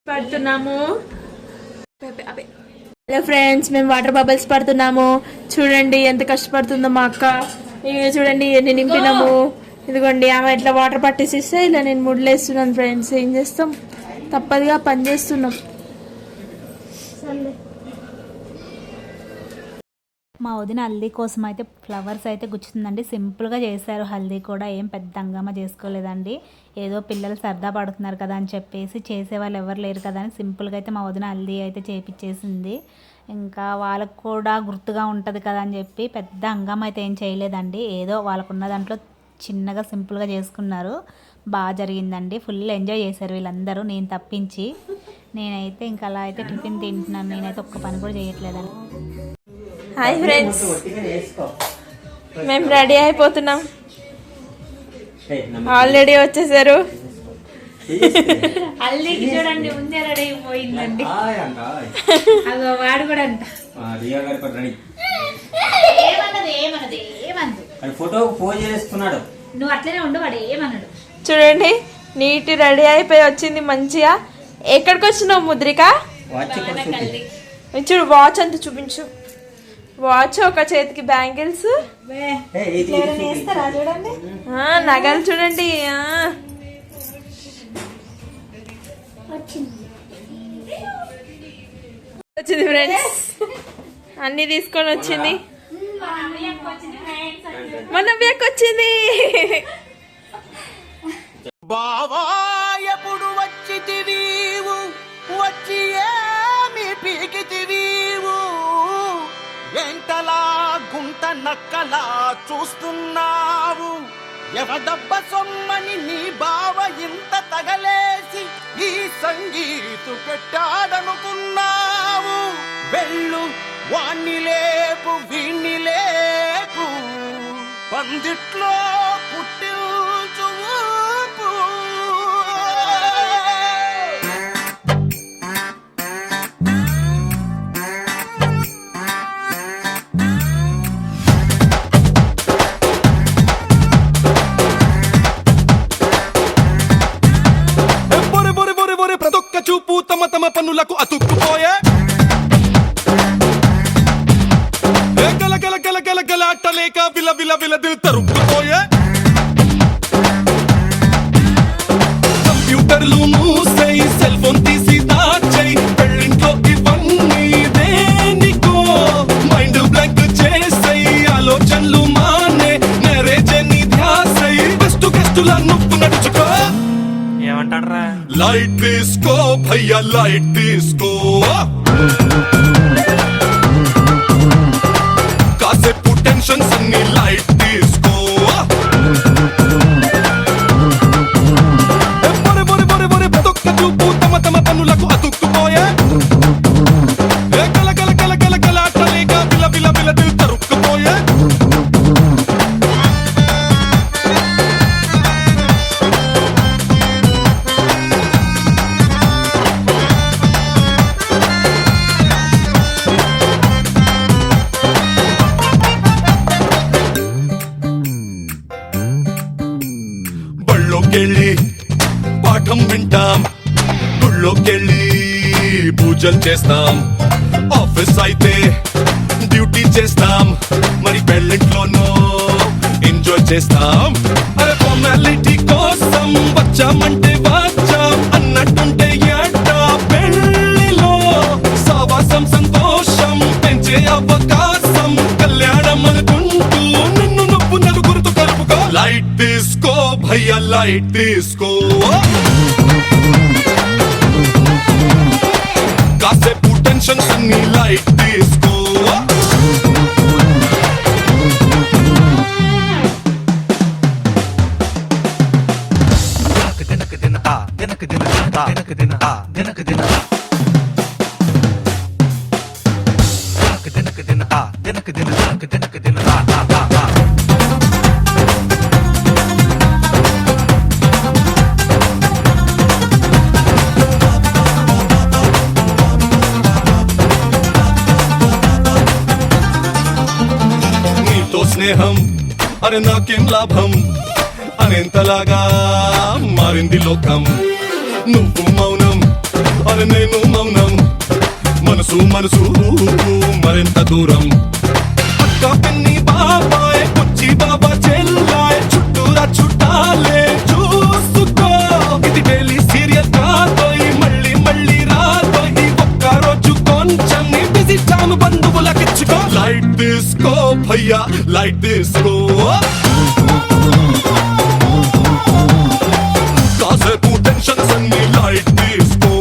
పడుతున్నాము. Hello friends, మేము water bubbles పడుతున్నాము. చూడండి ఎంత కష్టపడుతుందో మా అక్క. ఇవి చూడండి ఎన్ని నింపినాము. ఇదిగోండి ఆమె ఇట్లా వాటర్ పట్టేసిస్తే ఇలా నేను ముడ్లేస్తున్నాను ఫ్రెండ్స్. ఏం చేస్తాం, తప్పదుగా పని చేస్తున్నాం. మా వదిన హల్దీ కోసం అయితే ఫ్లవర్స్ అయితే గుచ్చుతుందండి. సింపుల్గా చేశారు హల్దీ కూడా, ఏం పెద్ద హంగామా చేసుకోలేదండి. ఏదో పిల్లలు సరదా పడుతున్నారు కదా అని చెప్పేసి చేసేవాళ్ళు ఎవరు లేరు కదా అని సింపుల్గా అయితే మా వదిన హల్దీ అయితే చేపించేసింది. ఇంకా వాళ్ళకు కూడా గుర్తుగా ఉంటుంది కదా అని చెప్పి పెద్ద హంగామా అయితే ఏం చేయలేదండి. ఏదో వాళ్ళకున్న దాంట్లో చిన్నగా సింపుల్గా చేసుకున్నారు. బాగా జరిగిందండి. ఫుల్ ఎంజాయ్ చేశారు వీళ్ళందరూ, నేను తప్పించి. నేనైతే ఇంకా అలా అయితే టిఫిన్ తింటున్నాను. నేనైతే ఒక్క పని కూడా చేయట్లేదండి. హాయ్ ఫ్రెండ్స్, మేము రెడీ అయిపోతున్నాం. ఆల్రెడీ వచ్చేసారు. హల్దీకి చూడండి ముందే రెడీ అయిపోయిందండి. అదో వాడు కూడా అంట నువ్వు అట్లనే ఉండు, వాడు ఏమన్నాడు చూడండి. నీట్ రెడీ అయిపోయి వచ్చింది మంచిగా. ఎక్కడికి వచ్చినావు ముద్రిక? చూడు వాచ్ అంతా చూపించు. వాచ్, ఒక చేతికి బ్యాంగిల్స్, నగలు చూడండి. వచ్చింది ఫ్రెండ్స్, అన్ని తీసుకొని వచ్చింది. మన నవ్యకు వచ్చింది. బావా ఎప్పుడు వచ్చితివీవు, వచ్చి ఏమి పీకితివీవు, ఎంతలా గుంట నక్కలా చూస్తున్నావు, ఎవడబ్బ సొమ్మని నీ బావ ఇంత తగలేసి ఈ సంగీతు పెట్టాడనుకున్నావు. వెళ్ళు వాణ్ణి లేపు వీణ్ణి లేపు, పందిట్లో పుట్టించు ఊపు. ప్రతొక్క చూపు తమ తమ పన్నులకు అతుక్కుపోయే, గల గల గల గల గల అట్టలేక విల విల విలది తరుక్కుపోయే, కంప్యూటర్లు మూసై సెల్ ఫోన్ తీసి దాచై, పెళ్ళింట్లో ఇవన్నీ దేనికో మైండ్ బ్లాంక్ చేసై, ఆలోచనలు మానే నెరేజని ధ్యాసై, బెస్ట్ గెస్టులా నువ్వు నడుచుకో. ఏమంటాడ్రా? లైట్ తీసుకో భయ్యా లైట్ తీసుకో, కాసేపు టెన్షన్స్ అన్ని లైట్ తీసుకో. బొరి బొరి బొరి బొరి ప్రతొక్క చూపు తమ తమ పనులకు అతుక్కుపోయే, గల గల గల గల గల అట్టలేక విల విల విలది తరుక్కుపోయే. బళ్ళోకెళ్ళి పాఠం వింటాం, గుళ్ళోకెళ్ళి పూజలు చేస్తాం, ఆఫీస్ అయితే డ్యూటీ చేస్తాం, మరి పెళ్ళింట్లోనూ ఎంజాయ్ చేస్తాం. అరే ఫార్మాలిటీ కోసం వచ్చామంటే వచ్చాం అన్నట్టుంటే ఏటా పెళ్ళిలో సావాసం సంతోషం పెంచే అవకాశం, కళ్యాణం అనుకుంటూ నిన్ను నువ్వు నలుగురితో కలుపుకో. లైట్ తీసుకో భయ్యా లైట్ తీసుకో, కాసేపు టెన్షన్స్ అన్ని లైట్ తీసుకో. స్నేహం అరే నాకేం లాభం అనేంతలాగా మారింది లోకం. నువ్వు మౌనం అరే నేను మౌనం మనసు మనసు మరింత దూరం అక్క పిన్ని బాబాయ్ బుచ్చి బాబా చెల్లాయ్ చుట్టూరా చుట్టాలే చూసుకో ఇది డైలీ సీరియల్ కాదోయ్ మళ్ళీ మళ్ళీ రాదోయ్ ఒక్క రోజు కొంచెం నీ బిజీ టైం బంధువులకిచ్చుకో లైట్ తీసుకో భయ్యా లైట్ తీసుకో కాసేపు టెన్షన్స్ అన్ని లైట్ తీసుకో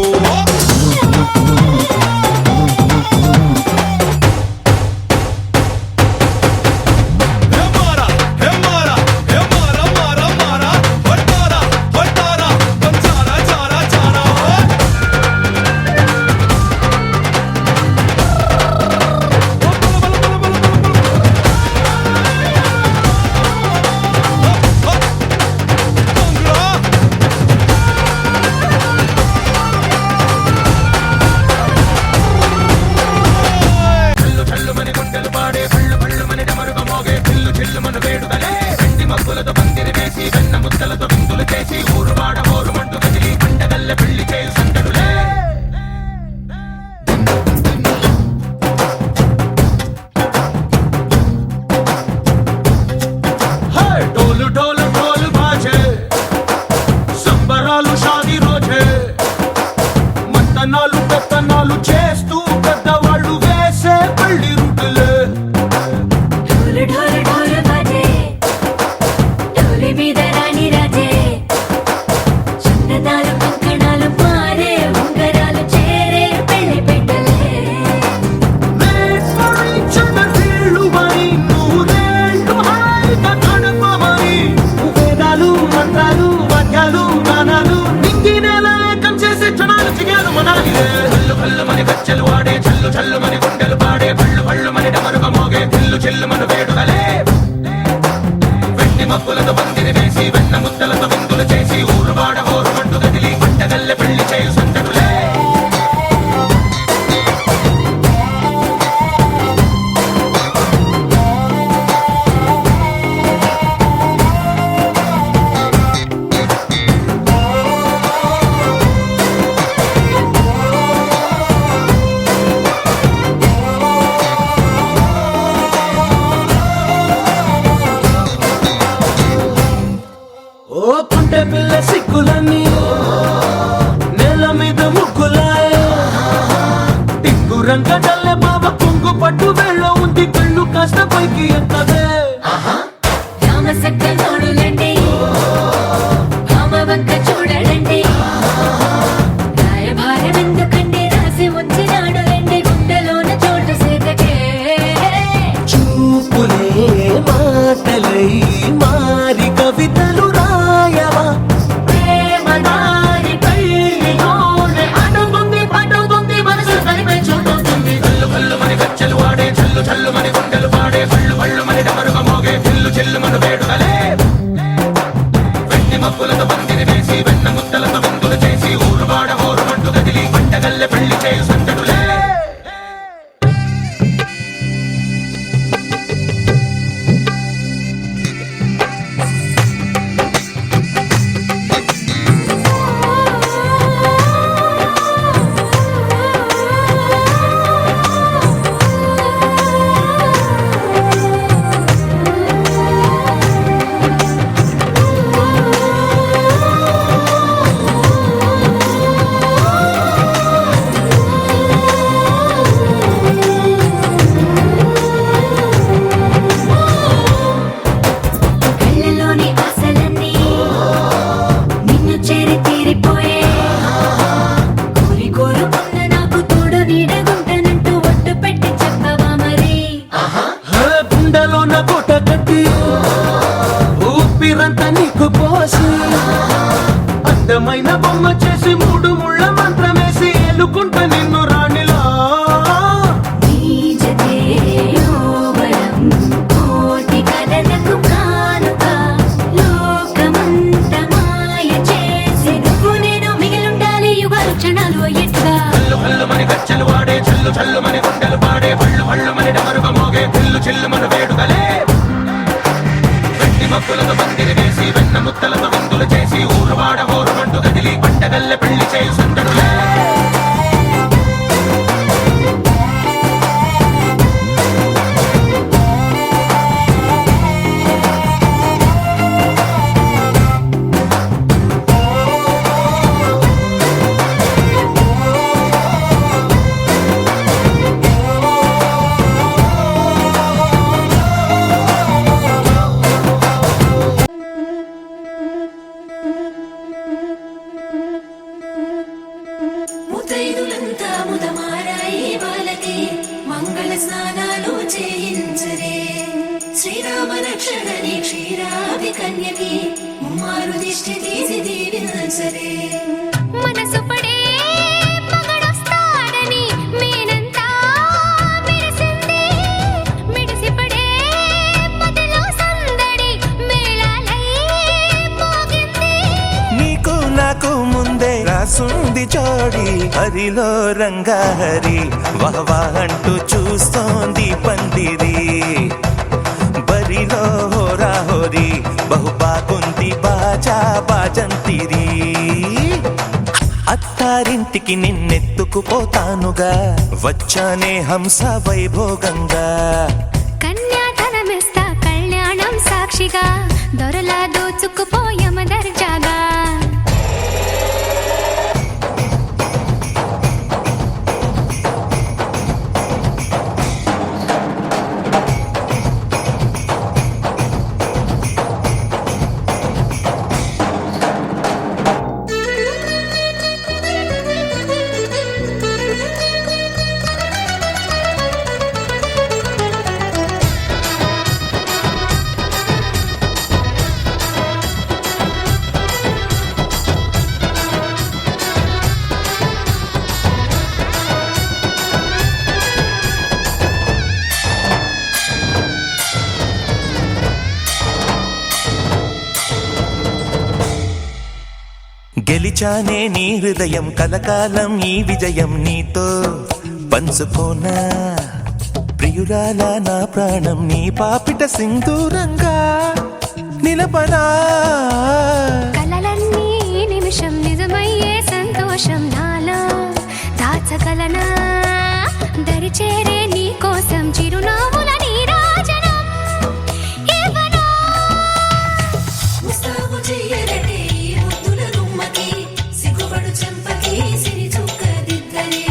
పెత్తనాలు చేస్తూ పెద్దవాళ్ళు వేసే పెళ్లి రుటులే ढोल ढोल ढोल बाजे ढोली మీద రాణి రాజే చందనాలు కంకణాలు మారే ఉంగరాలు చేరే పెళ్లి పెట్టలే వీళ్ళుమని నూరేళ్ళు హాయిగా గడపమని వేదాలు మంత్రాలు వాద్యాలు గానాలు నింగినేల ఏకం చేసే క్షణాలు చిగాలు మనాలిలే కళ్ళు కళ్ళు మని కచ్చెలు వాడే చల్లు చల్లు మని గుండెలు పాడే పళ్ళు పళ్ళు మని డమరుగ మోగే పిల్లు చెల్లు మన వేడుకలే వెండి మబ్బులతో పందిరి వేసి వెన్న ముద్దలతో విందులు చేసి ఊరు వాడ ఊరు మంటు గదిలి పంటగల్లె పెళ్లి చేయు సందడులే ఓ పుంటె పిల్ల సిక్కులన్నీ నేల మీద ముగ్గులాయ టింగు రంగడల్లె బాబా కుంగు పట్టు వెళ్ళ ఉంది కళ్ళు కాస్త పైకి ఎత్తదే రామ సక్క నోడులండి రామ వంక చూడడండి రాయభారం ఎందుకండి రాసి ఉంచినాడు రండి గుండెలోన చోటు సేతకే చూపులే మాటలై మారి కవితలు రాయవా ప్రేమ దారి పెళ్లిలోనే అడుగుంది పడుగుంది మనసు కలిపే చూడుతుంది కళ్ళు కళ్ళు మని గచ్చెలు వాడే చల్లు చల్లు మని గుండెలు పాడే పళ్ళు పళ్ళు మని డమరుగ మోగే పిల్లు చెల్లు మన వేడుకలే వెండి మబ్బులతో పందిరి వేసి వెన్న ముద్దలతో విందులు చేసి ఊరు వాడ ఊరు మంటు గదిలి పంటగల్లె పెళ్లి చేయు సందడులే కళ్ళలోని ఆశలన్నీ నిన్ను చేరి తీరిపోయే కోరి కోరుకున్న నాకు తోడు నీడగుంటానంటూ ఒట్టు పెట్టి చెప్పవా మరి గుండెలోన కోట కట్టి ఊపిరంతా నీకు పోసి అందమైన బొమ్మ చేసి మూడు ముళ్ళ మంత్రమేసి ఎలుకుంట నిన్ను రాణిలా నీ జతే యోగరం కోటి కలలకు కానుక లోకమంత మాయ చేసి నువ్వు నేను మిగిలుండాలి యుగాలు క్షణాలు ఎట్లా కళ్ళు కళ్ళు మని గచ్చెలు వాడే చల్లు చల్లు మని గుండెలు పాడే పళ్ళు పళ్ళు మని డమరుగ మోగే పిల్లు చెల్లు మన వేడుకలే వెండి మబ్బులతో పందిరి వేసి వెన్న ముద్దలతో విందులు చేసి ఊరు వాడ ఊరు మంటు గదిలి పంటగల్లె పెళ్లి చేయు సందడులే వీధులంతా ముదమారాయి వాళ్ళకి మంగళ స్నానాలు చేయించరే శ్రీరామ రక్షణని క్షీరాది కన్యకి ముమ్మారు దిష్టి తీసి దీవించరే మనసు పడే మగడొస్తాడని మేనంతా మెరిసింది మిడిసిపడే మదిలో సందడి మేళాలై మోగింది నీకు నాకు ముందే రాసుంది జోడి హరిలో రంగాహరి వహవా అంటూ చూస్తోంది పందిరి బరిలో హోరా హోరి బహు బాగుంది బాజా బాజంతిరి అత్తారింటికి నిన్నెత్తుకుపోతానుగా వచ్చానే హంస వైభోగంగా కన్యాధనమిస్తా కళ్యాణం సాక్షిగా దొరలా దోచుకుపోయమ దర్జాగా గెలిచానే నీ హృదయం కలకాలం ఈ విజయం నీతో పంచుకోనా ప్రియురాలా నా ప్రాణం నీ పాపిట సింధూరంగా నిలపనా కలలన్నీ నిమిషం నిజమయ్యే సంతోషం నాలో దాచగలనా దరిచేరే నీ కోసం చిరునవ్వుల నీరాజనం ఇవ్వనా ముస్తాబు చెయ్యరటే ఈ ముద్దుల గుమ్మకి సిగ్గుపడు చెంపకి సిరి చుక్క దిద్దరే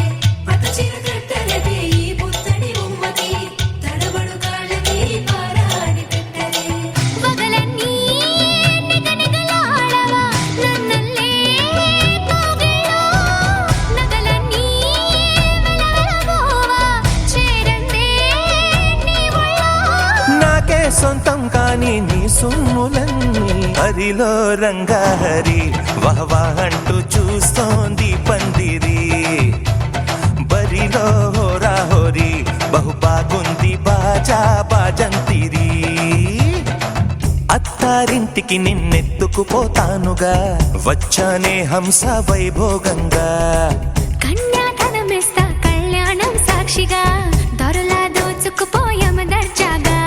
పట్టు చీర కట్టరటే ఈ పుత్తడి బొమ్మకి తడబడు కాళ్ళకి పారాడి పెట్టరే పగలన్నీ నిగనిగలాడవా నన్నల్లే కోగిలో నగలన్నీ వెలవెలబోవా చేరందే నీ ఒళ్ళో నాకే సొంతం కాని నీ సొమ్ములన్నీ హరిలో రంగాహరి వహవా అంటూ చూస్తోంది పందిరి బరిలో హోరా హోరి బహు బాగుంది బాజా బాజంతిరి అత్తారింటికి నిన్నెత్తుకుపోతానుగా వచ్చానే హంస వైభోగంగా కన్యాధనమిస్తా కళ్యాణం సాక్షిగా దొరలా దోచుకుపోయమ దర్జాగా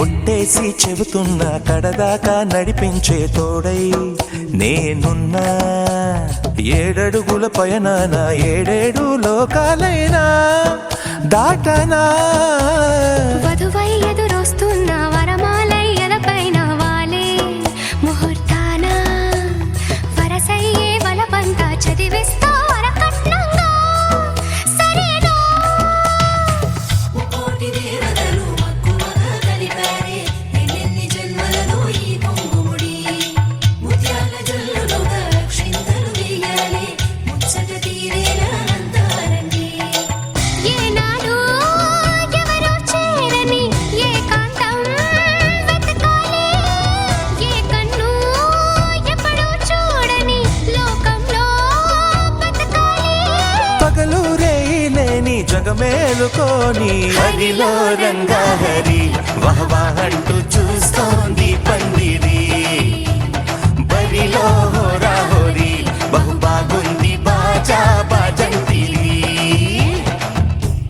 ఒట్టేసి చెబుతున్నా కడదాకా నడిపించే తోడై నేనున్నా ఏడడుగుల పయనాన ఏడేడు లోకాలైనా దాటనా వధువై ఎదురొస్తున్న వరమాలయ్యలపైన వాలే ముహూర్తాన వరసయ్యే వలపంతా చదివిస్తా వరకట్నంగా సరేనా కోటి దేవతలు మక్కువగా కలిపారే ఎన్నెన్ని జన్మలలో ఈ పొంగుముడి ముత్యాల జల్లులుగా క్షింతలు వేయాలి ముచ్చట తీరేలా అంతారండి ఏనాడు ఎవరో చేరని ఏకాంతం వెతకాలి ఏ కన్ను ఎప్పుడూ చూడని లోకంలో బతకాలి పగలు రేయి లేని జగమే మేలుకోని హరిలో రంగహరి వహవాహంటూ చూస్తోంది పందిరి బరిలో హోరాహోరి బహు బాగుంది బాజా బాజంతిరి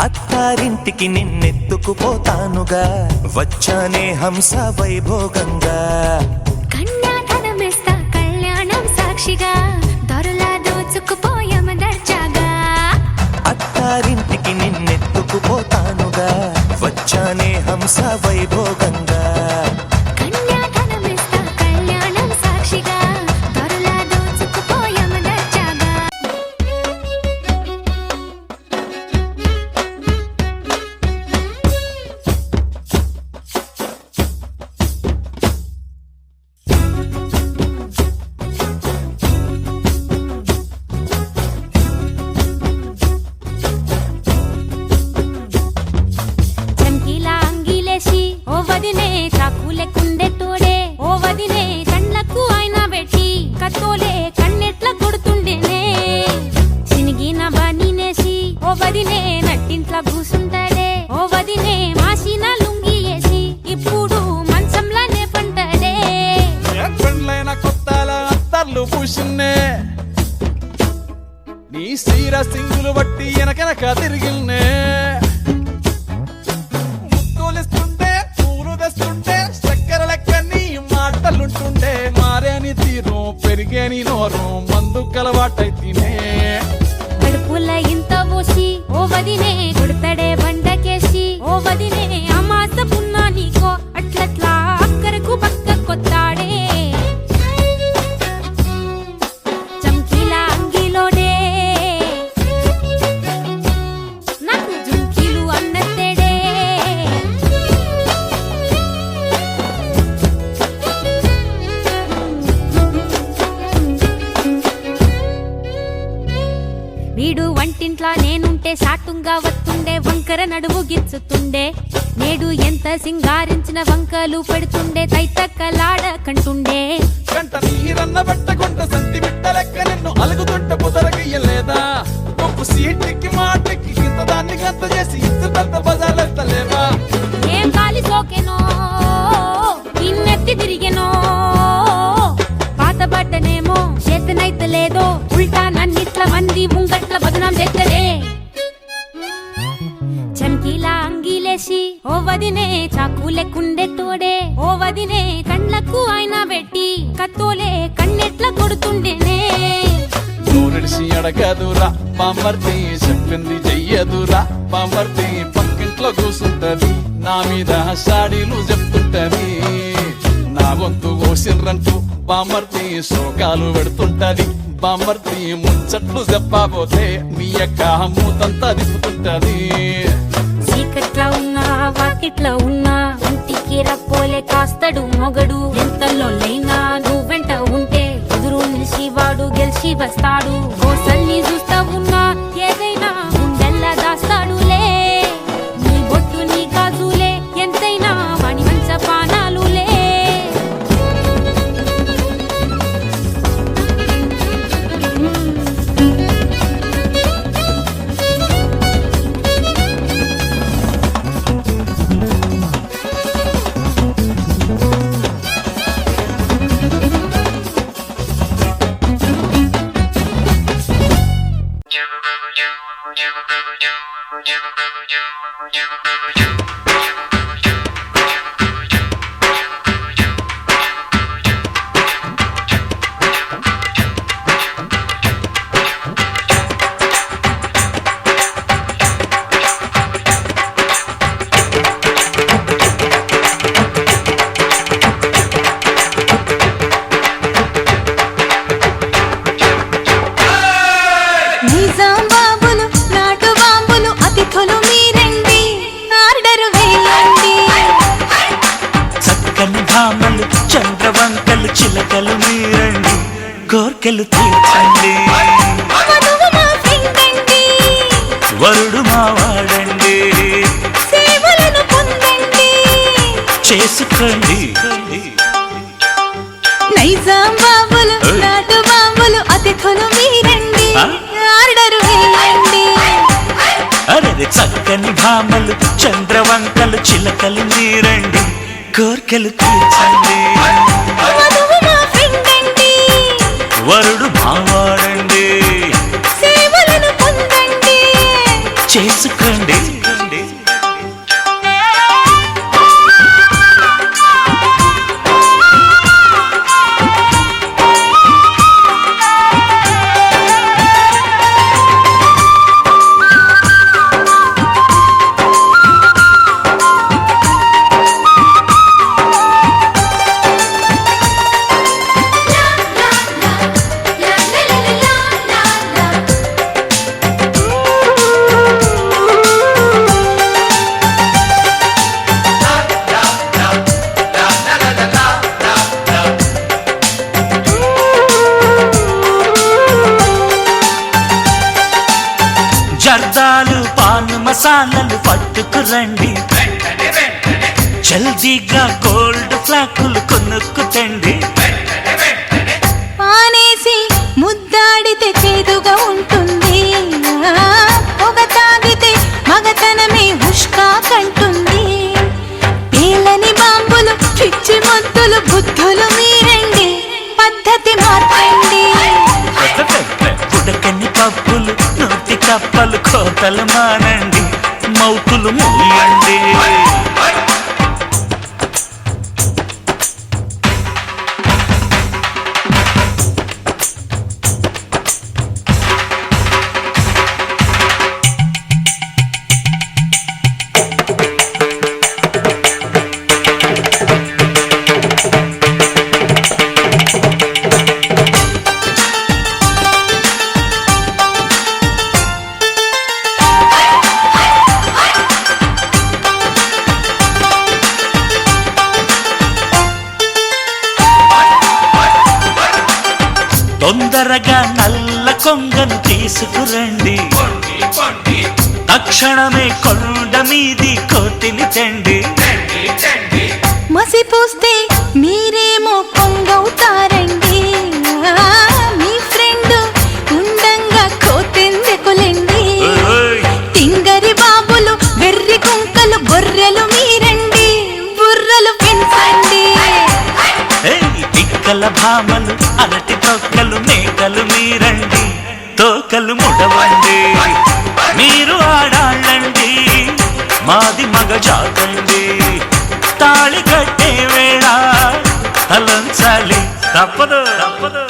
అత్తారింటికి నిన్నెత్తుకుపోతానుగా వచ్చానే హంస వైభోగంగా కన్యాధనమిస్తా కళ్యాణం సాక్షిగా దొరలా దోచుకుపోయామ దర్జాగా అత్తారింటికి నిన్నెత్తుకుపోతానుగా వచ్చానే హంస వైభోగంగా కన్యాధనమిస్తా కళ్యాణం సాక్షిగా దొరలా దోచుకుపోయామ దర్జాగా చంకీలా అంగిలేసి ఓ వదినే చాకులెక్కుండే తోడే ఓ వదినే కళ్ళకు ఆయన పెట్టి కత్తోలే కన్నెట్ల కొడుతుండేనే సినిగిన బానినేసి ఓ వదినే నట్టింట్ల కూసుంటాడే ఓ వదినే మాసిన లుంగి వేసి ఇప్పుడు మంచంలానే పంటాడే పెండ్లైన కొత్తాల అత్తర్లు పూసిన్నే నీ సీర సింగులు బట్టి వెనకనక తిరిగిల్నే ముత్తులిస్తుంటే పూలు తెస్తుంటే చక్కెర లెక్క నీ మాటలుంటుండే మారేని తీరు పెరిగేని నోరు మందు కలవాటైతేనే కడుపుల ఇంత పోసి ఓ వదినే కొడతాడే బండకేసి ఓ వదినే అమాస పున్నా నీకో అట్లట్లా అక్కరకు పక్క కొత్తాడే చంకీలా అంగిలోడే నాకు జుంకీలు అన్నత్తేడే వీడు వంటింట్లా నేనుంటే సాటుంగా వస్తుండే వంకర నడుము గిచ్చుతుండే నేడు ఎంత సింగారించిన వంకలు పెడుతుండే తైతక్కలాడ కంటుండే కంట నీరన్న పెట్టకుంట సంతి బిడ్డ లెక్క నిన్ను అలుగుతుంటే పుదరగయ్యలేదా గొప్ప సీటికి మాటకి ఇంత దాన్ని గంత చేసి ఇద్దరు బజార్లెత్తలేవా ఏం గాలి సోకెనో ఇన్నెత్తి తిరిగెనో పాతబడ్డనేమో చేతనైతే లేదో ఉల్టా నన్నిట్ల మంది ముంగట్ల బదనాం చేస్తలే చంకీలా అంగిలేసి ఓ వదినే చాకులెక్కుండే తోడే ఓ వదినే కండ్లకు ఆయన పెట్టి కత్తోలే కన్నెట్ల కొడుతుండేనే నూరిడిసి అడగదురా పామర్తి చెప్పింది చెయ్యదురా పామర్తి పక్కింట్లో కూసుంటది నా మీద సాడీలు చెప్తుంటది నా గొంతు కోసిర్రంటూ బామర్తి శోకాలు పెడుతుంటది బామర్తి ముచ్చట్లు చెప్పబోతే మీ యొక్క మూతంతా దిప్పుతుంటది చీకట్లా ఉన్నా వాకిట్లా ఉన్నా ఇంటికి రప్పోలే కాస్తడు మొగడు ఎంతలోనైనా నువ్వు వెంట ఉంటే ఎదురు నిలిచి వాడు గెలిచి వస్తాడు కోసల్ని చూస్తా ఉన్నా ఏదైనా గుండెల్లా దాస్తాడులే నీ బొట్టు నీ గాజులే ఎంతైనా వాణి మంచ పానాలులే నిజాం బాబులు నాటు బాంబులు అతిథులు మీరండి ఆర్డర్ వేయండి చక్కని భామలు చంద్రవంకలు చిలకలు మీరండి కోర్కెలు తీర్చండి వధువు మా ఫ్రెండ్ అండి వరుడు మా వాడండి సేవలను పొందండి చేసుకోండి నైజాం బాబులు నాటు బాంబులు అతిథులు మీరండి ఆ? ఆర్డర్ వేయండి అరే చక్క చక్కని భామలు చంద్రవంకలు చిలకలు మీరండి కోర్కెలు తీర్చండి వధువు మా ఫ్రెండ్ అండి వరుడు మావాడండి సేవలను పొందండి చేసుకోండి జర్దాలు పాన్ మసాలాలు పట్టుకురండి జల్దీగా గోల్డ్ ఫ్లాకులు కొనుక్కుతండి పానేసి ముద్దాడితే చేదుగా ఉంటుంది పొగ తాగితే మగతనమే హుష్కా కంటుంది పేలని బాంబులు పిచ్చి మొద్దులు బుద్ధులు మీరండి పద్ధతి మార్చండి ఉడకని పప్పులు నోటి కప్పలు కోతలు మానండి మౌతులు మూయండి తొందరగా నల్ల కొంగను తీసుకురండి తక్షణమే కొండ మీది కోతిని తండి మసిపూస్తే మీరేమో కొంగవుతారండి మీ ఫ్రెండ్ ఉండంగా కోతెందుకులండి తింగరి బాబులు వెర్రి కుంకలు గొర్రెలు మీరండి బుర్రలు పెంచండి తిక్కల భామలు అరటి తొక్కలు మేకలు మీరండి తోకలు ముడవండి మీరు ఆడాళ్ళండి మాది మగ జాతండి తాళి కట్టే వేళ తలంచాలి తప్పదు తప్పదు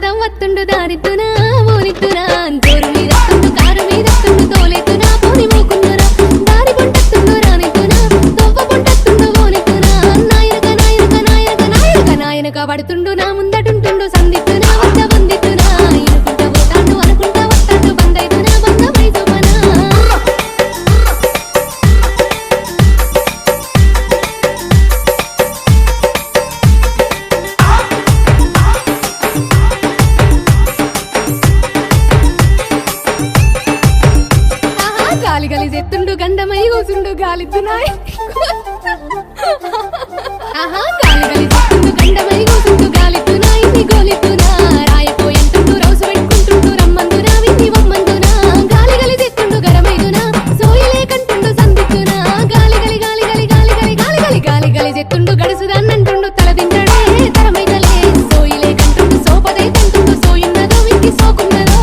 దవ్వతుండు దారితునా ఓలితునా జోరు మీద కారు మీద తోలేతునా పోని మూకున్నరా దారి పొంటతుండు రానితునా దవ్వ పొంటతుండు ఓలితునా నాయనక నాయనక నాయనక నాయనక నాయనక పడుతుండు నా ముందటుంటుండు సందితునా వద్ద వందితునా ఇనుకుంటా పోతాండు అనుకుంటా వస్తాడు బందైతునా బంద వైజమనా గలిజెత్తుండు గండమై కూసుండు గాలితున్నాయి ఆహా గాలి గలిజెత్తుండు గండమై కూసుండు గాలితున్నాయి నీ గోలితునా రాయపోయంటుండు రౌసు పెట్టుకుంటుండు రమ్మందునా విన్ని వమ్మందునా గాలి గలిజెత్తుండు గరమైదునా సోయలే కంటుండు సందితునా గాలి గలి గాలి గలి గాలి గలి గాలి గలి గాలి గలిజెత్తుండు గడుసుదాన్నంటుండు తల తింటడే తరమైదలే సోయలే కంటుండు సోపదే కంటుండు సోయున్నదో విక్కి సోకున్నదో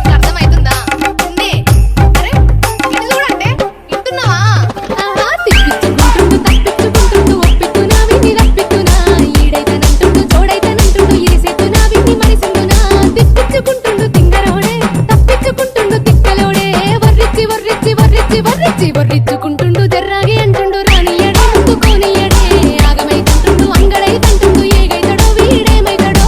అర్థమైతుందా అరే పిచ్చి బొర్రిచ్చి బొర్రిచ్చుకుంటుండు జర్రాగి అంటుండు రానియడే ముందుకోనియడే ఆగమైతుంటుండు అంగడైతుంటుండు ఏగైతడో వీడేమైతడో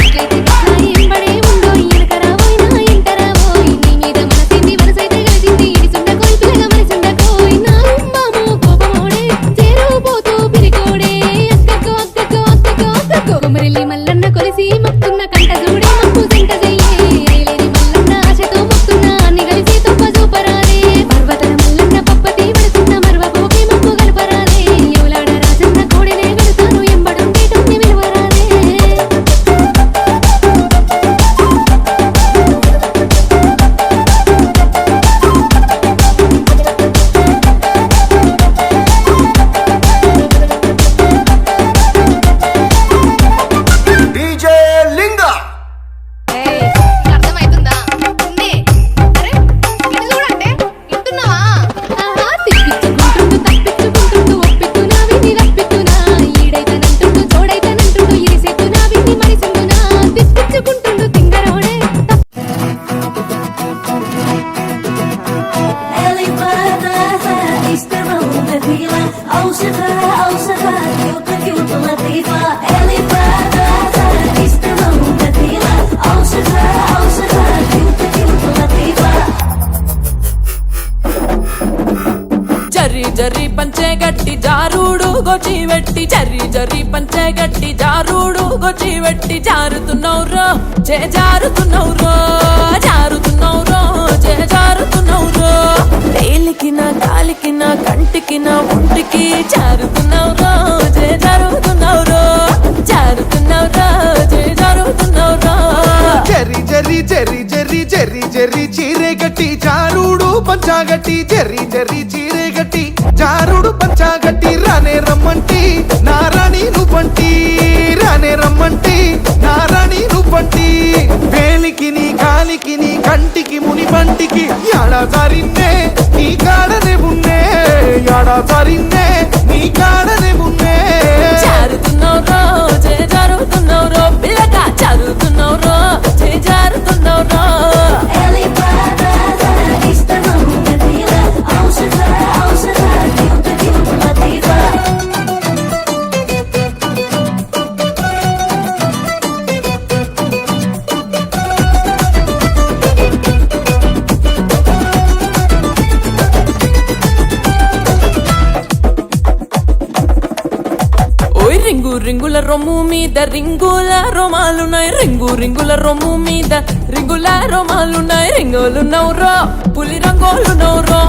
ఎంబడే ఉందో ఎనకరావోయినా ఎంటరావోయ్ నీ మీద మనసింది మనసైతే కలిసింది ఇడిసుండకోయ్ పిల్లగా మనసుండకోయ్ నా ఉమ్మామో కోపమోడే చేరుపోతూ పిరికోడే అక్కకో అక్కకో అక్కకో అక్కకో కొమరెల్లి మల్లన్న కొలిసి మొక్కున్న కంట చూడే మక్కు జంట చెయ్యే రేలేని మల్లన్న ఆశతో మొక్కున్న అన్ని కలిసి తొప్ప చూపరాలే పర్వతన మల్లన్న పప్పతి పడుతున్న మర్వపోకి మొక్కు గలపరాలే ఎవలాడ రాజన్న కోడెనే గడుతాను ఎంబడుండేటన్ని విలువరాలే డీజే లింగా అర్థమైతుందా ఉంది అరే ఇటు చూడంటే ఇంటున్నావా ఆహా తిప్పించుకుంటుండు తప్పించుకుంటుండు ఒప్పిస్తున్నా విని రప్పిస్తున్నా ఈడైతనంటుండు చోడైతనంటుండు ఇరిసెత్తున్నా విని మరిసిందునా తిప్పించుకుంటుండు తింగరోడే జర్రి జర్రి పంచే గట్టి జారుడు గొచ్చి వెట్టి జర్రి జర్రి పంచే గట్టి జారుడు గొచ్చి వెట్టి జారుతున్నౌరో జారుతున్నౌరో జారుతున్నౌరో జారుతున్నౌరో వేలికి నా కాలికి నా కంటికి నా ఒంటికి జారుతున్నౌరో జారుతున్నౌరో జారుతున్నౌరో జారుతున్నౌరో జర్రి జర్రి జర్రి జర్రి జర్రి జర్రి చీరే గట్టి జారుడు పంచాగట్టి జర్రి జర్రి చీరే గట్టి జారుడు పంచాగట్టి రానే రమ్మంటి నారాణి నువ్వంటి రానే రమ్మంటి నారాణి నువ్వంటి వేలికి నీ కాలికి నీ కంటికి ముని బంటికి యాడా జారిన్నే నీ కాడనే ఉన్నే యాడా జారిన్నే నీ కాడనే ఉన్నే జారుతున్నౌరో జారుతున్నౌరో పిల్లగా జారుతున్నౌరో జారుతున్నౌరో ఓయ్ రింగు రింగుల రొమ్ము మీద రింగుల రోమాలున్నాయి రింగు రింగుల రొమ్ము మీద రింగుల రోమాలున్నాయి రింగోలు నవ్రో పులి రంగోలు నవ్రో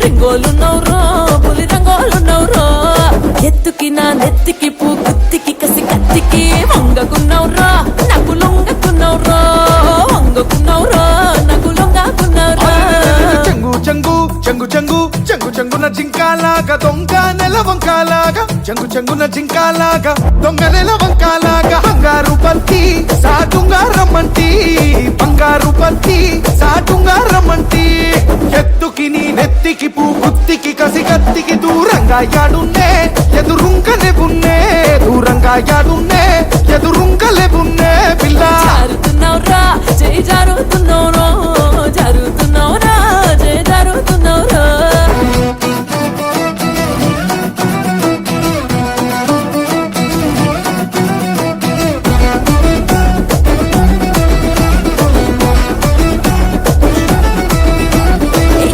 రింగోలు నవ్రో పులి రంగోలు నవ్రో ఎత్తుకి నా నెత్తికి పూ గుత్తికి కసి కత్తికి వంగకున్నవ్రో నాకు లొంగకున్నవ్రో వంగకున్నవ్రో నాకు లొంగకున్నవ్రో చెంగు చెంగు చెంగు చెంగు చెంగు చెంగున జింకాలాగా దొంగ నెల వంకాలాగా చెంగు చెంగున జింకాలాగా దొంగ నెల వంకాలాగా బంగారు బంతి సాటుంగా రమ్మంటి బంగారు బంతి సాటుంగా రమ్మంటి ఎత్తుకి నీ నెత్తికి పూ గుత్తికి కసి కత్తికి దూరంగా యాడున్నే ఎదురుంకలే ఉన్నే దూరంగా యాడున్నే ఎదురుంకలే ఉన్నే పిల్ల జారుతున్నౌరా జారుతున్నౌరో జారుతున్నౌరా జారుతున్నౌరో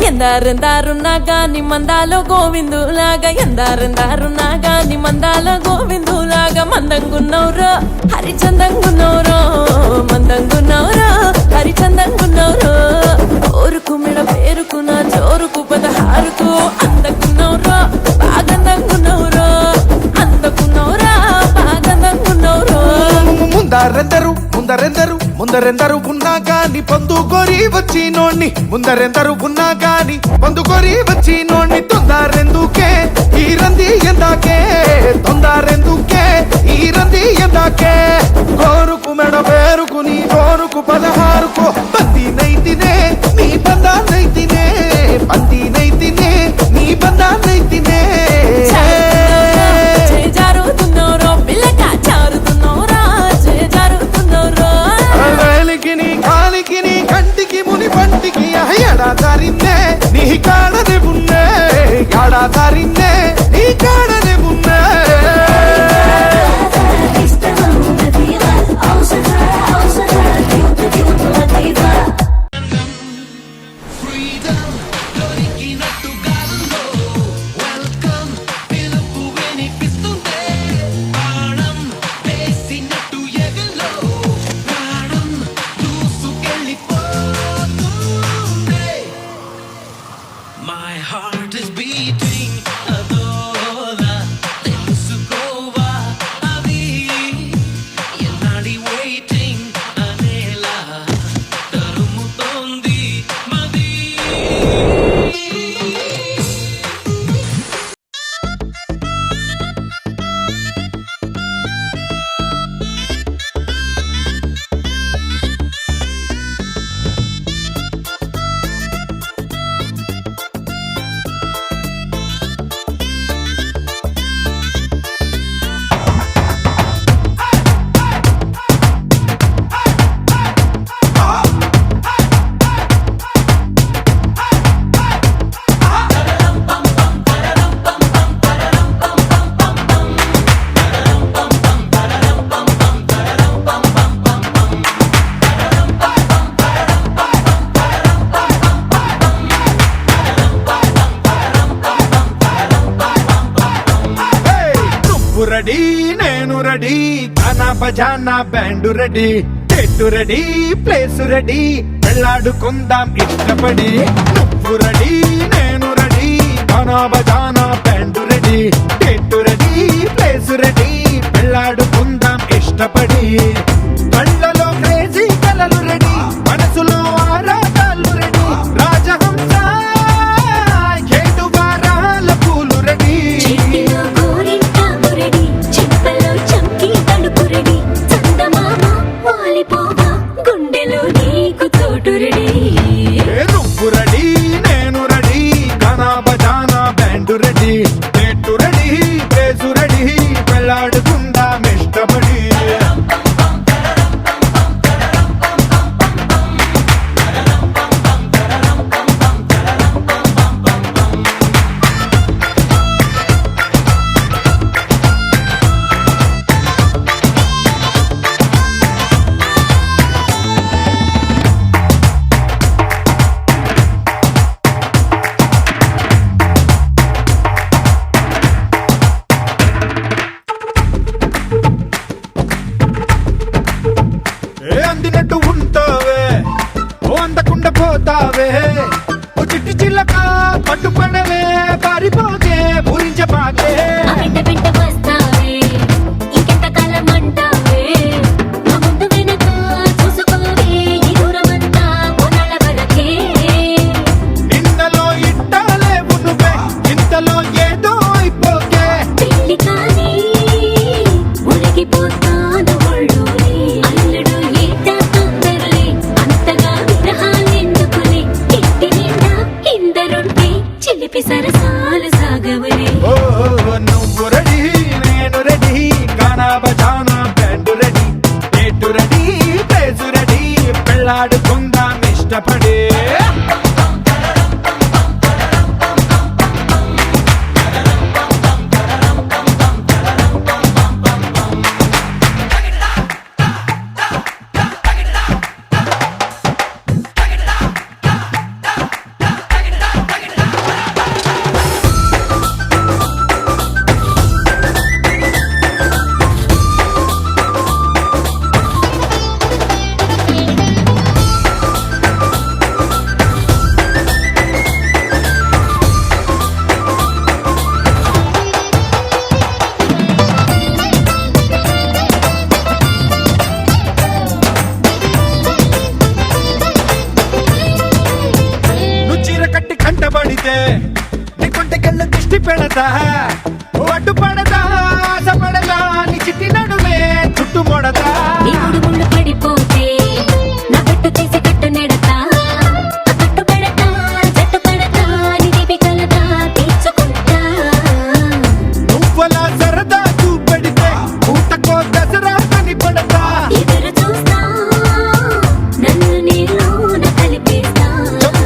ఎందారెందారున్నా గాని మందాలో గోవిందులాగా ఎందారెందారున్నా గాని మందాలో గోవిందులాగా మందంగున్నౌరో హరిచందంగున్నౌరో మందంగున్నౌరో హరిచందంగున్నౌరో ఓరుకు మెడ పేరుకు నా జోరుకు పదహారుకు అందకున్నౌరో బాగందంగున్నౌరో అందకున్నౌరా బాగందంగున్నౌరో ముందరెందరు ముందరెందరు ముందరెందరు ఉన్నా గాని పొందుకొని వచ్చినోణ్ణి ముందరెందరు ఉన్నా గాని పొందుకొని వచ్చినోణ్ణి తొందరెందుకే ఈ రంది ఎందాకే తొందరెందుకే ఈ రంది ఎందాకే గోరుకు మెడ పేరుకు నీ గోరుకు 16కు బందీ నైతినే నీ బందా నైతినే బందీ జారిందే నీ కాడనే మున్నే My heart is beating adora తెలుసుకోవా అది ఎన్నాడి waiting అనేలా తరుముతోంది మది నువ్వు రెడీ నేను రెడీ గానా బజానా బ్యాండ్ రెడీ చెట్టు రెడీ ప్లేస్ రెడీ వెళ్ళాడుకుందాం ఇష్టపడి నువ్వు రెడీ నేను రెడీ గానా బజానా బ్యాండ్ రెడీ చెట్టు రెడీ ప్లేస్ రెడీ వెళ్ళాడుకుందాం ఇష్టపడి కళ్ళలో క్రేజీ కలలు రెడీ మనసులో ఆరాటాలు రెడీ రాజహంస ఏడు వారాల పూలు రెడీ చిట్టిలో గోరింటాకు రెడీ చిప్పలో చంకి తలుపు రెడీ చందమామ వాలిపోవా గుండెలో నీకు తోటు రెడీ నువ్వు రెడీ నేను రెడీ గానా బజానా బ్యాండ్ రెడీ చెట్టు రెడీ ప్లేసు రెడీ వెళ్ళాడుకుందాం ఇష్టపడి అందినట్టు ఉంటావే ఓ అందకుండా పోతావే ఓ చిట్టి చిల్లక పట్టుపడవే పారిపోకే పూరించబాకే వెంట వెంట వస్తావే ఇంకెంత కాలం అంటావే నా ముందు వెనక చూసుకోవే ఈ దూరమంతా కొనాల వరకే నిన్నలో ఇట్టాలేవు నువ్వే ఇంతలో ఏదో అయిపోకే పెళ్లి కానీ ఉరిగిపోతాను ఒళ్ళోనే అల్లుడు ఏట తొందరలే అంతగా విరహాలెందుకులే ఇంటి నిండా ఇందరుంటే చిలిపి సరసాలు సాగవలే ఓ నువ్వు రెడీ నేను రెడీ గానా బజానా బ్యాండ్ రెడీ చెట్టు రెడీ ప్లేసు రెడీ పెళ్ళాడుకుందాం ఇష్టపడి నువ్వు చీర కట్టి కంటబడితే నీ కొంటకెళ్ళ దిష్టి పెడతా ఓ అడ్డు పడదా ఆశ పడదా నీ చిట్టి నడుమే చుట్టు మొడతా నీ ముడు ముళ్ళు పడిపోతే నా కట్టు తీసి కట్టు నెడతా కట్టు పెడతా జట్టు పడతా నీ దీపి కలదా తీర్చుకుంటా నువ్వలా సరదా చూపెడితే ఊటకో దసరా కని పడతా ఎదురు చూస్తా నన్ను నీలోన కలిపేస్తా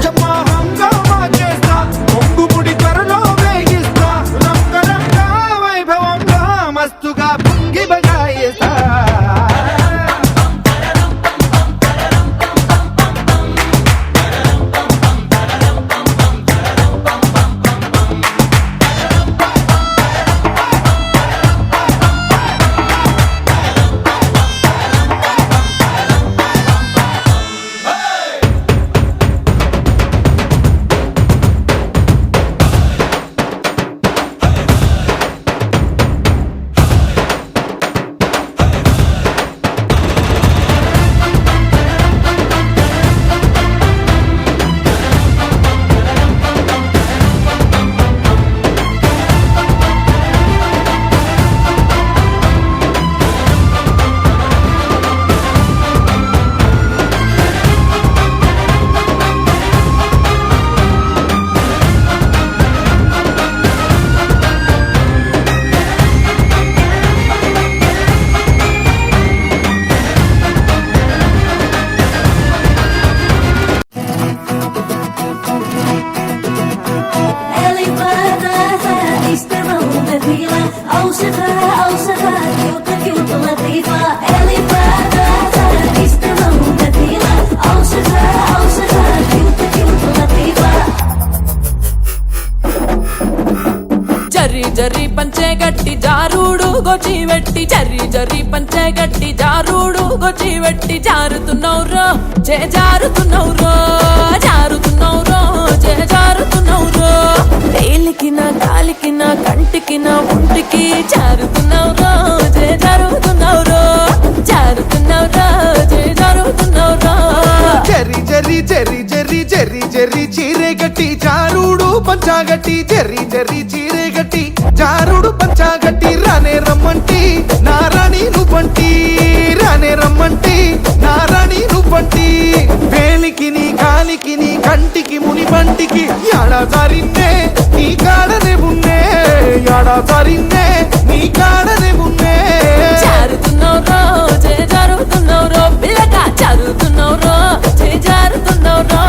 చెమ్మా హంగామా చేస్తా కొంగు ముడి త్వరలో వేయిస్తా జరి జరి పంచే గట్టి జారుడు గొచ్చి వెట్టి జరి జరి పంచే గట్టి జారుడు గొచ్చి వెట్టి జారుతున్నవురో చే జారుతున్నవురో జారుతున్నవురో చే జారుతున్నవురో తేలికిన కాలికిన కంటికిన ఒంటికి జారుతున్నవురో చే జారుతున్నవురో జారుతున్నవురో చే జారుతున్నవురో చెర్రి చెర్రి చెర్రి చెర్రి చెర్రి చెర్రి చీరే గట్టి జారుడు పంచాగట్టి చెర్రి చెర్రి చీరే గట్టి జారుడు పంచాగట్టి రానే రమ్మంటి నారాణి నువ్వంటి రానే రమ్మంటి నారాణి నువ్వంటి వేలికి నీ కాలికి నీ కంటికి ముని పంటికి యాడా సారిన్నే నీ కాడనే ఉన్నే యాడా సారిన్నే నీ కాడనే ఉన్నే జారుతున్నవురో చే జారుతున్నవురో పిల్లగా జారుతున్నవురో చే జారుతున్నవురో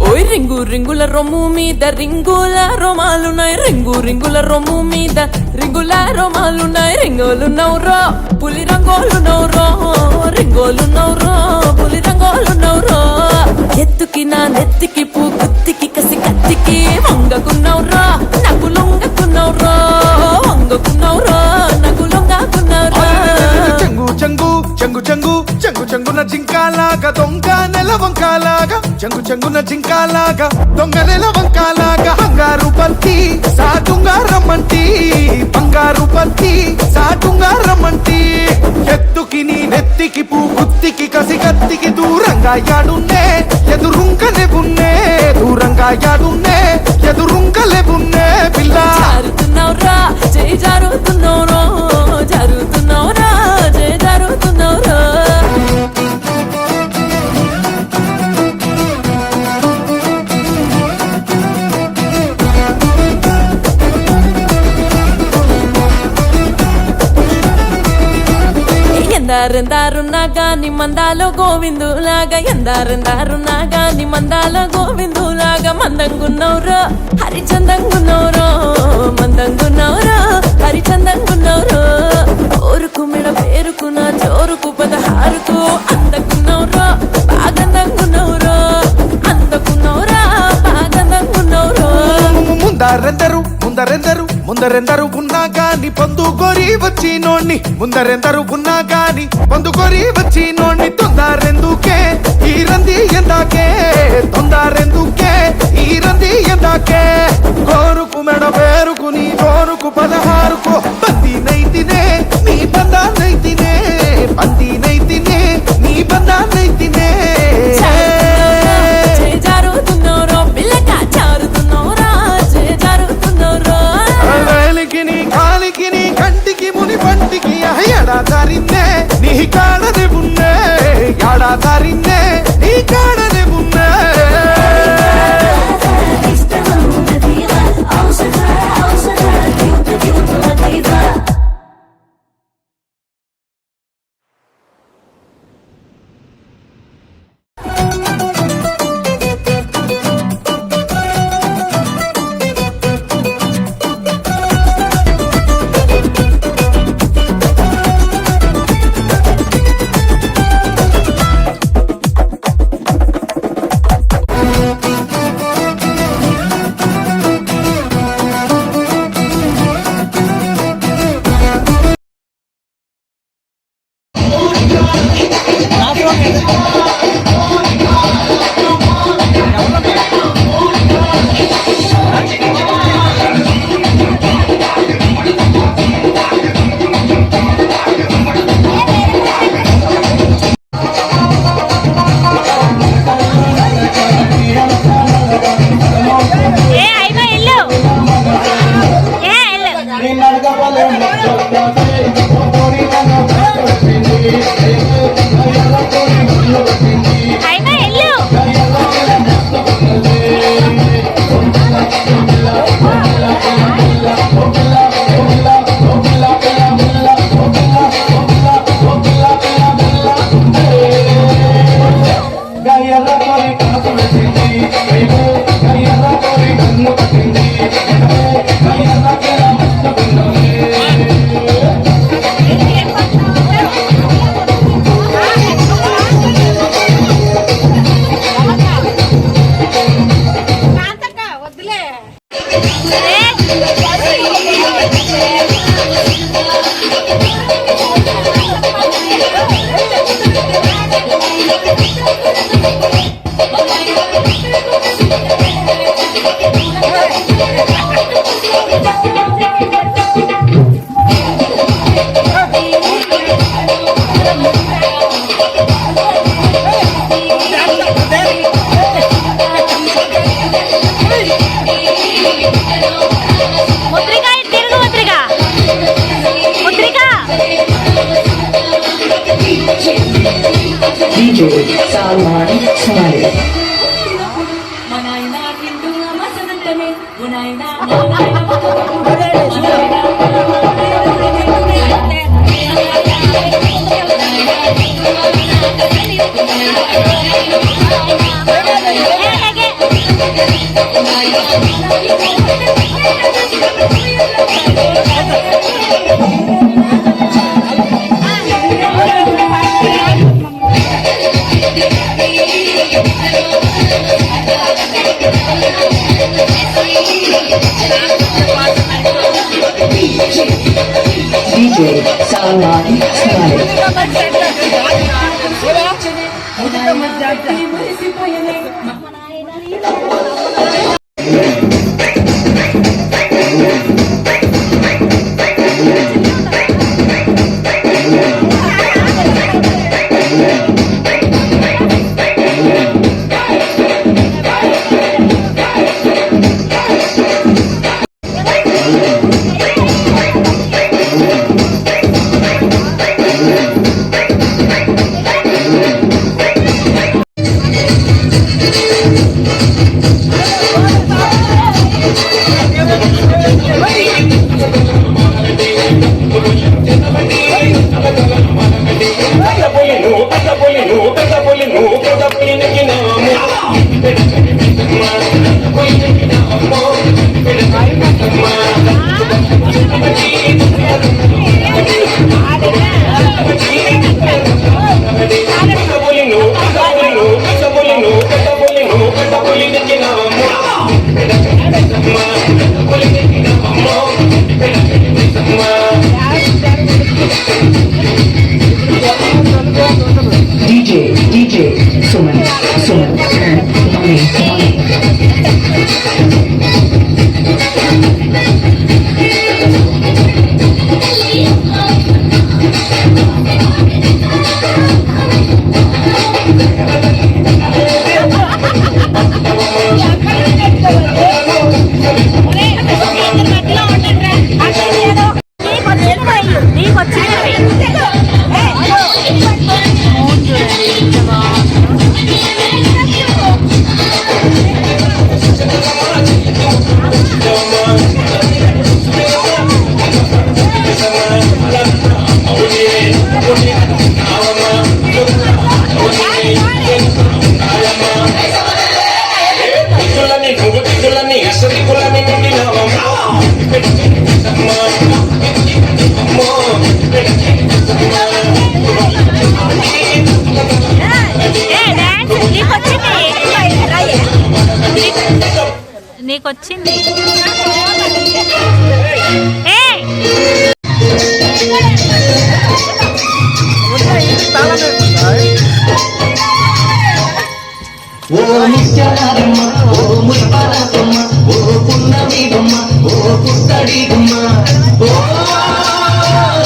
ఓయ్ రింగు రింగుల రొమ్ము మీద రింగుల రోమాలున్నాయి రింగు రింగుల రొమ్ము మీద రింగుల రోమాలున్నాయి రింగోలున్నవురో పులి రంగోలున్నవురో రింగోలున్నవురో పులి రంగోలున్నవురో ఎత్తుకి నా నెత్తికి పూ గుత్తికి కసి కత్తికి వంగకున్నవురో నాకు లొంగకున్నవురో వంగకున్నవురో నాకు లొంగకున్నవురో చెంగు చెంగు చెంగు చెంగు చెంగు చెంగున జింకాలాగా దొంగ నెల వంకాలాగా చెంగు చెంగున జింకాలాగా దొంగ నెల వంకాలాగా బంగారు బంతి సాటుంగా రమ్మంటి బంగారు బంతి సాటుంగా రమ్మంటి ఎత్తుకి నీ నెత్తికి పూ గుత్తికి కసి కత్తికి దూరంగా యాడున్నే ఎదురుంకలే ఉన్నే దూరంగా యాడున్నే ఎదురుంకలే ఉన్నే పిల్ల జారుతున్నవురా చే జారుతున్నవురో జారుతున్నవురా చే జారుతున్నవురో ఎందారెందారున్నా గాని మందాలో గోవిందులాగా ఎందారెందారున్నా గాని మందాలో గోవిందులాగా మందంగున్నవురో హరిచందంగున్నవురో మందంగున్నవురో హరిచందంగున్నవురో ఓరుకు మెడ పేరుకు నా జోరుకు పదహారుకు అందకున్నవురో బాగందంగున్నవురో అందకున్నవురా బాగందంగున్నవురో ముందరెందరు ముందరెందరు ముందరెందరు ఉన్నా గాని పొందుకొని వచ్చినోణ్ణి ముందరెందరు ఉన్నా గాని పొందుకొని వచ్చినోణ్ణి తొందరెందుకే ఈ రంది ఎందాకే తొందరెందుకే ఈ రంది ఎందాకే కోరుకు మెడ పేరుకు నీ జోరుకు పదహారుకు బంది నైతినే నీ బందా నైతినే బంది నైతినే నీ బందా నైతినే చే జారుతున్నవురో పిల్లగా జారుతున్నవురా చే జారుతున్నవురో వేలికి నీ కాలికి నీ కంటికి ముని పంటికి ఎడా దారిన్నే నీ కాడనే ఉన్నే ఎడా దారిన్నే నీ కాడనే ఉన్నే Thank you. ముద్రిక తిరుగు ముద్రిక ముద్రిక నీకొచ్చింది ఓ నిత్యారమ్మ ఓ ముష్పాలమ్మ ఓ పున్నమి బొమ్మ ఓ పుత్తడి బొమ్మ ఓ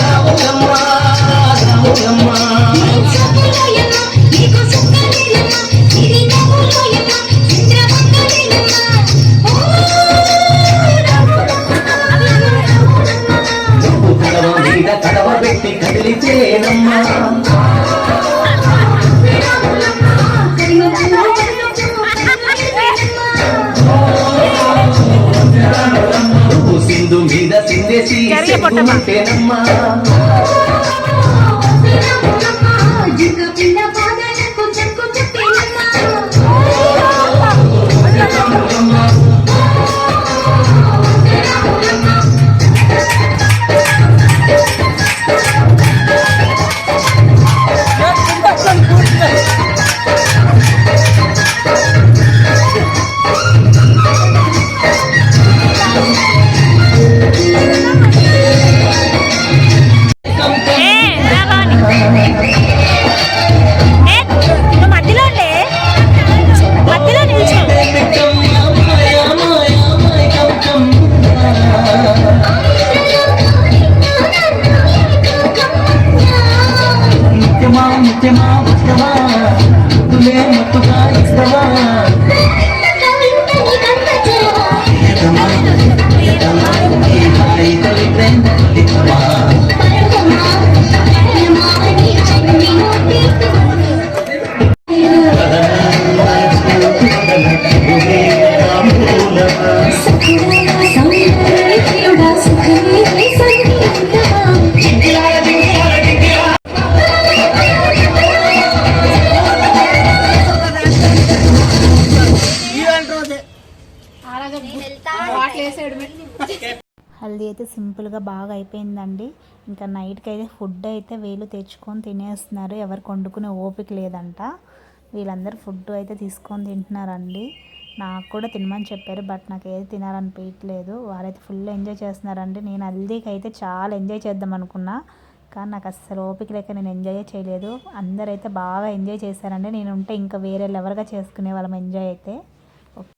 రాములమ్మ రాములమ్మ నువ్వు కడవ మీద కడవ పెట్టి కదిలితేనమ్మా సింధు మీద సిందేసి చెప్పుకుంటేనమ్మా అయితే సింపుల్గా బాగా అయిపోయిందండి. ఇంకా నైట్కి అయితే ఫుడ్ అయితే వీళ్ళు తెచ్చుకొని తినేస్తున్నారు. ఎవరికి వండుకునే ఓపిక లేదంట. వీళ్ళందరూ ఫుడ్ అయితే తీసుకొని తింటున్నారండి. నాకు కూడా తినమని చెప్పారు, బట్ నాకు ఏది తినాలనిపించలేదు. వారైతే ఫుల్ ఎంజాయ్ చేస్తున్నారండి. నేను హల్దీకి అయితే చాలా ఎంజాయ్ చేద్దాం అనుకున్నా, కానీ నాకు అస్సలు ఓపిక లేక నేను ఎంజాయ్ చేయలేదు. అందరైతే బాగా ఎంజాయ్ చేశారండి. నేను ఉంటే ఇంకా వేరే లెవెల్గా చేసుకునే వాళ్ళం ఎంజాయ్ అయితే.